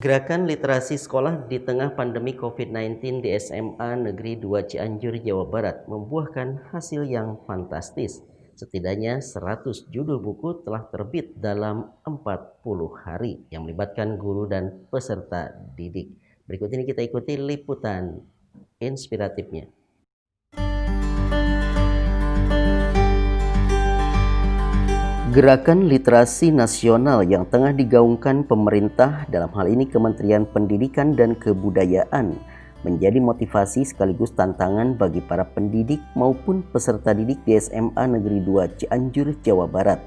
Gerakan literasi sekolah di tengah pandemi COVID-19 di SMA Negeri 2 Cianjur, Jawa Barat membuahkan hasil yang fantastis. Setidaknya 100 judul buku telah terbit dalam 40 hari yang melibatkan guru dan peserta didik. Berikut ini kita ikuti liputan inspiratifnya. Gerakan literasi nasional yang tengah digaungkan pemerintah, dalam hal ini Kementerian Pendidikan dan Kebudayaan, menjadi motivasi sekaligus tantangan bagi para pendidik maupun peserta didik di SMA Negeri 2 Cianjur, Jawa Barat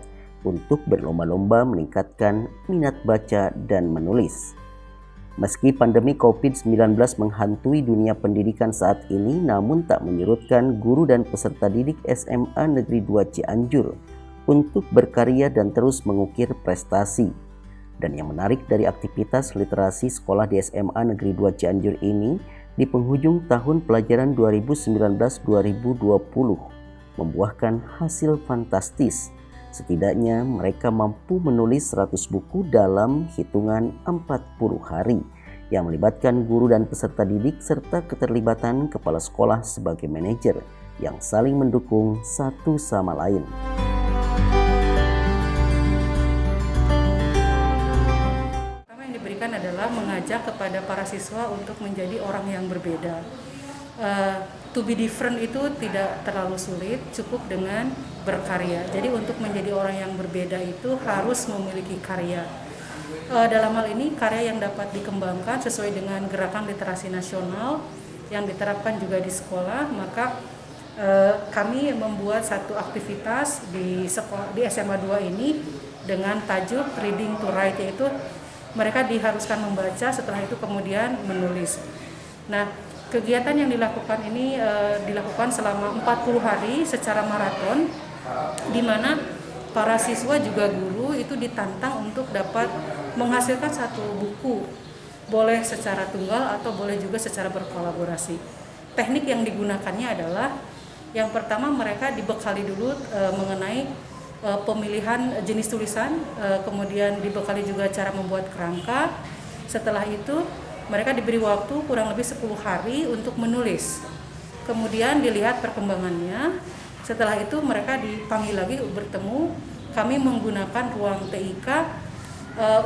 untuk berlomba-lomba meningkatkan minat baca dan menulis. Meski pandemi COVID-19 menghantui dunia pendidikan saat ini, namun tak menyurutkan guru dan peserta didik SMA Negeri 2 Cianjur untuk berkarya dan terus mengukir prestasi. Dan yang menarik dari aktivitas literasi sekolah di SMA Negeri 2 Cianjur ini, di penghujung tahun pelajaran 2019-2020 membuahkan hasil fantastis. Setidaknya mereka mampu menulis 100 buku dalam hitungan 40 hari yang melibatkan guru dan peserta didik serta keterlibatan kepala sekolah sebagai manajer yang saling mendukung satu sama lain. Adalah mengajak kepada para siswa untuk menjadi orang yang berbeda. To be different itu tidak terlalu sulit, cukup dengan berkarya. Jadi untuk menjadi orang yang berbeda itu harus memiliki karya. Dalam hal ini karya yang dapat dikembangkan sesuai dengan gerakan literasi nasional yang diterapkan juga di sekolah, maka kami membuat satu aktivitas di SMA 2 ini dengan tajuk Reading to Write, yaitu mereka diharuskan membaca, setelah itu kemudian menulis. Nah, kegiatan yang dilakukan ini dilakukan selama 40 hari secara maraton, di mana para siswa juga guru itu ditantang untuk dapat menghasilkan satu buku, boleh secara tunggal atau boleh juga secara berkolaborasi. Teknik yang digunakannya adalah, yang pertama mereka dibekali dulu mengenai pemilihan jenis tulisan, kemudian dibekali juga cara membuat kerangka. Setelah itu mereka diberi waktu kurang lebih 10 hari untuk menulis. Kemudian dilihat perkembangannya. Setelah itu mereka dipanggil lagi bertemu. Kami menggunakan ruang TIK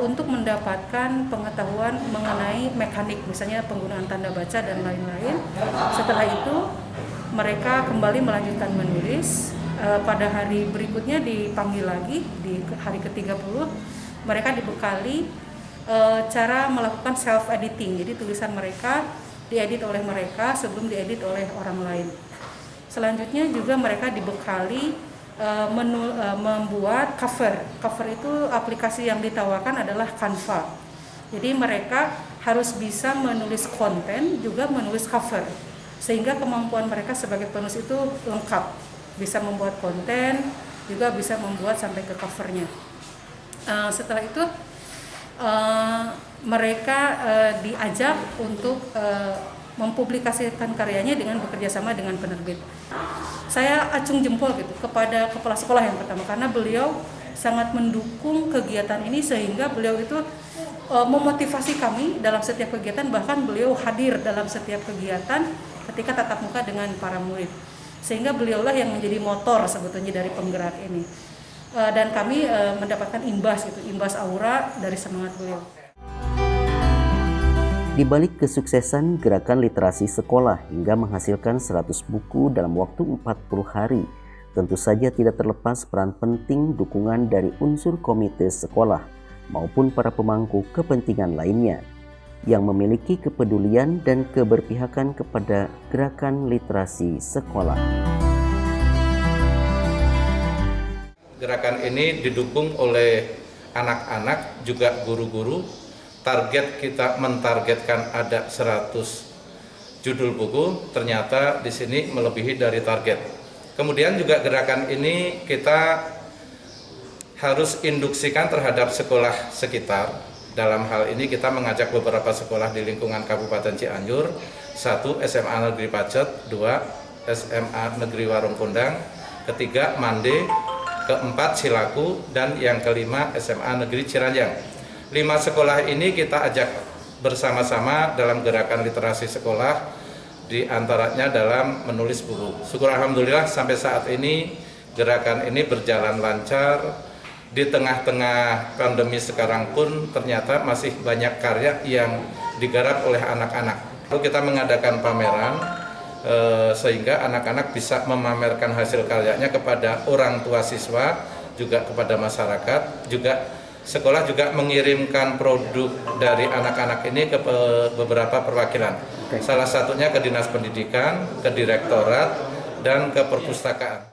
untuk mendapatkan pengetahuan mengenai mekanik, misalnya penggunaan tanda baca dan lain-lain. Setelah itu mereka kembali melanjutkan menulis. Pada hari berikutnya dipanggil lagi di hari ke-30, mereka dibekali cara melakukan self editing. Jadi tulisan mereka diedit oleh mereka sebelum diedit oleh orang lain. Selanjutnya juga mereka dibekali membuat cover. Cover itu aplikasi yang ditawarkan adalah Canva. Jadi mereka harus bisa menulis konten juga menulis cover, sehingga kemampuan mereka sebagai penulis itu lengkap. Bisa membuat konten, juga bisa membuat sampai ke covernya. Setelah itu mereka diajak untuk mempublikasikan karyanya dengan bekerja sama dengan penerbit. Saya acung jempol gitu kepada kepala sekolah yang pertama, karena beliau sangat mendukung kegiatan ini, sehingga beliau itu memotivasi kami dalam setiap kegiatan, bahkan beliau hadir dalam setiap kegiatan ketika tatap muka dengan para murid. Sehingga beliaulah yang menjadi motor sebetulnya dari penggerak ini. Dan kami mendapatkan imbas aura dari semangat beliau. Di balik kesuksesan gerakan literasi sekolah hingga menghasilkan 100 buku dalam waktu 40 hari, tentu saja tidak terlepas peran penting dukungan dari unsur komite sekolah maupun para pemangku kepentingan lainnya yang memiliki kepedulian dan keberpihakan kepada gerakan literasi sekolah. Gerakan ini didukung oleh anak-anak, juga guru-guru. Target kita mentargetkan ada 100 judul buku, ternyata di sini melebihi dari target. Kemudian juga gerakan ini kita harus induksikan terhadap sekolah sekitar. Dalam hal ini kita mengajak beberapa sekolah di lingkungan Kabupaten Cianjur, 1 SMA Negeri Pacet, 2 SMA Negeri Warung Kondang, 3 Mande, 4 Cilaku, dan yang kelima SMA Negeri Ciranjang. 5 sekolah ini kita ajak bersama-sama dalam gerakan literasi sekolah, di antaranya dalam menulis buku. Syukur alhamdulillah sampai saat ini gerakan ini berjalan lancar. Di tengah-tengah pandemi sekarang pun ternyata masih banyak karya yang digarap oleh anak-anak. Lalu kita mengadakan pameran sehingga anak-anak bisa memamerkan hasil karyanya kepada orang tua siswa, juga kepada masyarakat. Juga sekolah juga mengirimkan produk dari anak-anak ini ke beberapa perwakilan. Salah satunya ke Dinas Pendidikan, ke Direktorat, dan ke Perpustakaan.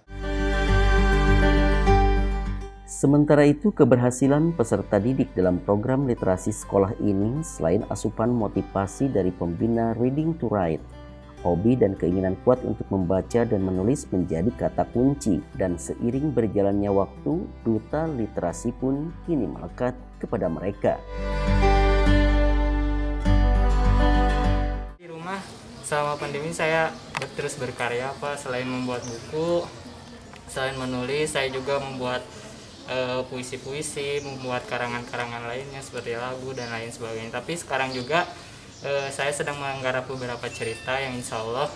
Sementara itu, keberhasilan peserta didik dalam program literasi sekolah ini selain asupan motivasi dari pembina Reading to Write, hobi dan keinginan kuat untuk membaca dan menulis menjadi kata kunci, dan seiring berjalannya waktu, duta literasi pun kini melekat kepada mereka. Di rumah selama pandemi saya terus berkarya, selain membuat buku, selain menulis, saya juga membuat puisi-puisi, membuat karangan-karangan lainnya seperti lagu dan lain sebagainya. Tapi sekarang juga saya sedang menggarap beberapa cerita yang insya Allah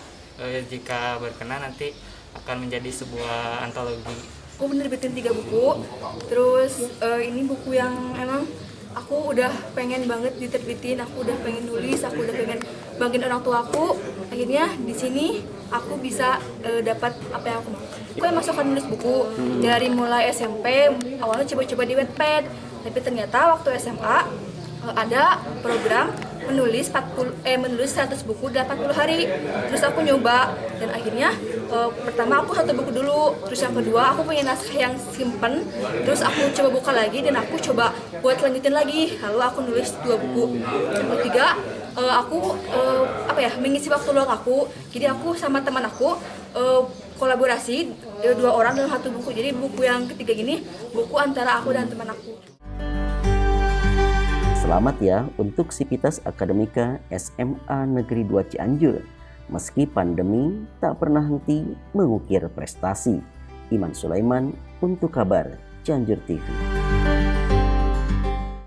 jika berkenan nanti akan menjadi sebuah antologi. Aku menerbitin 3 buku, terus ini buku yang emang aku udah pengen banget diterbitin, aku udah pengen nulis, aku udah pengen banggain orang tua aku. Akhirnya di sini aku bisa dapat apa yang aku mau. Aku yang masukkan nulis buku dari mulai SMP, awalnya coba-coba di Wattpad, tapi ternyata waktu SMA ada program menulis 100 buku dalam 40 hari. Terus aku nyoba dan akhirnya pertama aku 1 buku dulu, terus yang kedua aku punya naskah yang simpen, terus aku coba buka lagi dan aku coba buat lanjutin lagi, lalu aku nulis 2 buku. Yang ketiga aku mengisi waktu luang aku, jadi aku sama teman aku kolaborasi 2 orang dalam 1 buku. Jadi buku yang ketiga ini buku antara aku dan teman aku. Selamat ya untuk Sivitas Akademika SMA Negeri 2 Cianjur. Meski pandemi tak pernah henti mengukir prestasi. Iman Sulaiman untuk Kabar Cianjur TV.